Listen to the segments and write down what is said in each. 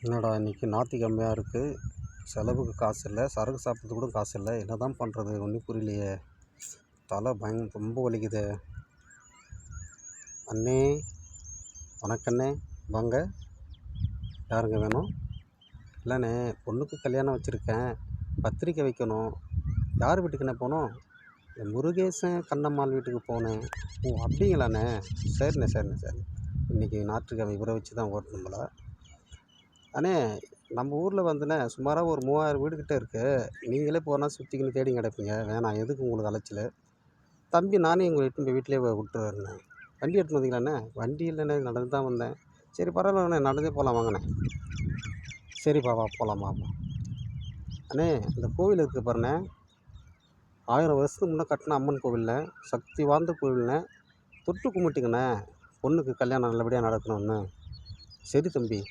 என்னடா இன்றைக்கி ஞாயிற்றுக்கிழமையாக இருக்குது, செலவுக்கு காசு இல்லை, சரக்கு சாப்பிட்றதுக்கு கூட காசு இல்லை. என்ன தான் பண்ணுறது ஒன்றும் புரியலையே. தலை ரொம்ப வலிக்குதே. அண்ணே, வணக்கண்ணே, வாங்க. யாருங்க வேணும்? இல்லைண்ணே, பொண்ணுக்கு கல்யாணம் வச்சுருக்கேன், பத்திரிக்கை வைக்கணும். யார் வீட்டுக்குண்ணே போகணும்? முருகேசன் கண்ணம்மாள் வீட்டுக்கு போனேன். ஓ அப்படிங்களாண்ணே, சரிண்ணே சரிண்ணே சரிண்ணே. இன்றைக்கி ஞாயிற்றுக்கிழமை இவரை வச்சு தான் ஓட்டணும் போல. அண்ணே, நம்ம ஊரில் வந்துண்ணே சுமாராக ஒரு 3000 வீடுக்கிட்ட இருக்குது. நீங்களே போனால் சுற்றிக்கின்னு தேடி கிடப்பீங்க. வேணாம், எதுக்கு உங்களுக்கு அலைச்சல். தம்பி நானே உங்களை எட்டுன்னு போய் வீட்டிலே விட்டுருவேண்ணே. வண்டி எடுத்துன்னு வந்தீங்களாண்ணே? வண்டி இல்லைண்ணே, நடந்து தான் வந்தேன். சரி பரவாயில்லண்ணே, நடந்தே போகலாம் வாங்கண்ணே. சரிப்பா வா போகலாமா. அண்ணே, இந்த கோவில் இருக்குது பாருண்ணே, 1000 வருஷத்துக்கு முன்னே கட்டின அம்மன் கோவிலில், சக்தி வாய்ந்த கோவில்ண்ணே. தொட்டு கும்பிட்டுங்கண்ணே, பொண்ணுக்கு கல்யாணம் நல்லபடியாக நடக்கணும்னு. சரி தம்பி,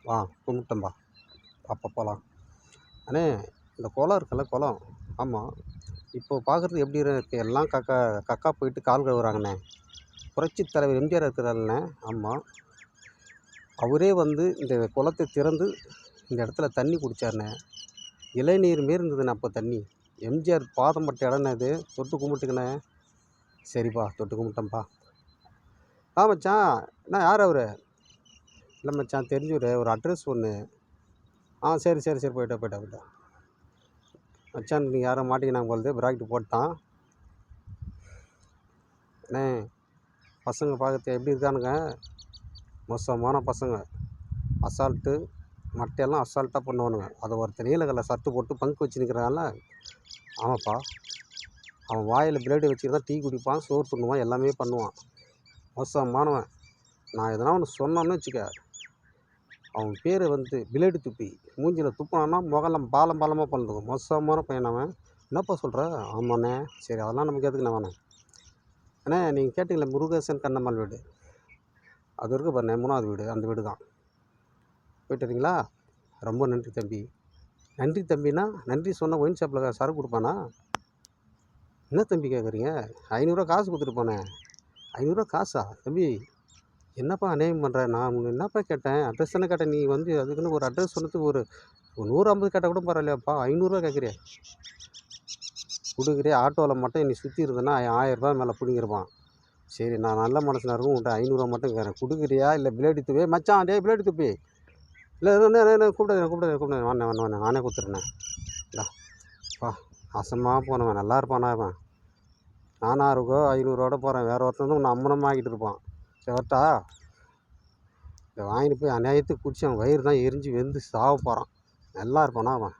வா கும்பிட்டம்பா, அப்போ போகலாம். அண்ணே, இந்த குளம் இருக்குல்ல, குளம், ஆமாம், இப்போது பார்க்குறதுக்கு எப்படி இருக்குது? எல்லாம் கக்கா போயிட்டு கால் கழுவுறாங்கண்ணே. புரட்சி தலைவர் எம்ஜிஆர் இருக்கிறாருண்ணே, ஆமாம், அவரே வந்து இந்த குளத்தை திறந்து இந்த இடத்துல தண்ணி குடித்தாருண்ணே. இளநீர் மாரி இருந்ததுண்ணே அப்போ தண்ணி. எம்ஜிஆர் பாதம் பட்ட இடம்ண்ணே இது. தொட்டு கும்பிட்டுக்கண்ணே. சரிப்பா, தொட்டு கும்பிட்டேன்ப்பா. மச்சான், அண்ணா யார் அவர்? இல்லை மச்சான், தெரிஞ்சவர், ஒரு அட்ரஸ் ஒன்று. சரி சரி சரி, போயிட்டா மச்சான். நீ யாரோ மாட்டிக்கினாங்க போலது, ப்ராக்கெட் போட்டான். அண்ணே, பசங்க பார்க்கறது எப்படி இருக்கானுங்க? மோசமான பசங்க. அசால்ட்டு மட்டையெல்லாம் அசால்ட்டாக பண்ணுவானுங்க. அதை ஒருத்தர் நீல கலர் சர்ட்டு போட்டு பங்கு வச்சு நிற்கிறான்ல, ஆமாப்பா, அவன் வாயில் பிளேடு வச்சுட்டு தான் டீ குடிப்பான், சோறு துண்ணுவான், எல்லாமே பண்ணுவான். மோசமானவன். நான் எதனா ஒன்று சொன்னோன்னு வச்சுக்க, அவன் பேர் வந்து பிளேடு துப்பி. மூஞ்சியில் துப்பினான்னா முகலாம் பாலமாக பண்ணுறது. மோசமான பையன் அவன். என்னப்பா சொல்கிற? ஆமாண்ணே. சரி, அதெல்லாம் நமக்கு எதுக்குண்ணே வேணாம். அண்ணே, நீங்கள் கேட்டிங்களே முருகேசன் கண்ணம்மாள் வீடு, அது இருக்குது பாருண்ணே, 3வது வீடு, அந்த வீடு தான். போயிட்டு வரீங்களா? ரொம்ப நன்றி தம்பி. நன்றி தம்பினா, நன்றி சொன்னால் ஒயின் ஷாப்பில் சரக்கு கொடுப்பானா? என்ன தம்பி கேட்குறீங்க? 500 காசு கொடுத்துட்டு போனேன். 500 காசா தம்பி? என்னப்பா அநியாயம் பண்ணுற? நான் உன்னை என்னப்பா கேட்டேன்? அட்ரஸ் தானே கேட்டேன். நீ வந்து அதுக்குன்னு ஒரு அட்ரஸ் சொன்னதுக்கு ஒரு 150 கேட்டால் கூட பரவாயில்லையாப்பா, 500 கேட்குறியா? கொடுக்குறியா? ஆட்டோவில் மட்டும் நீ சுற்றி இருந்தேன்னா 1000 மேலே பிடிங்கிருப்பான். சரி, நான் நல்ல மனசுனா இருக்கும், உன்ட்ட 500 மட்டும் கேட்குறேன். கொடுக்குறியா இல்லை பிளேடு துப்பி? மச்சான், டே பிளேடு துப்பி. இல்லை கூப்பிடுறேன் வாண்ணே, நானே கொடுத்துட்றேண்ணே. இல்லைப்பா, அசமாக போனவன் நல்லா இருப்பானா அவன்? 400 500 போகிறேன், வேறு ஒருத்தன் வந்து உன்னை அம்மனமாக ஆக்கிட்டு இருப்பான். சரி வரட்டா? இதை வாங்கிட்டு போய் அநியாயத்துக்கு குடிச்சு அவன் வயிறு தான் எரிஞ்சு வெந்து சாவ போகிறான். நல்லா இருப்பானா அவன்?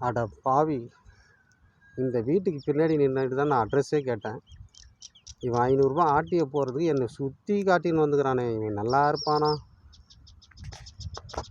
அட பாவி, இந்த வீட்டுக்கு பின்னாடி நின்றுட்டு தான் நான் அட்ரஸே கேட்டேன். இவன் 500 ஆட்டிய போகிறதுக்கு என்னை சுற்றி காட்டின்னு வந்துக்கிறானே. இவன் நல்லா இருப்பானா?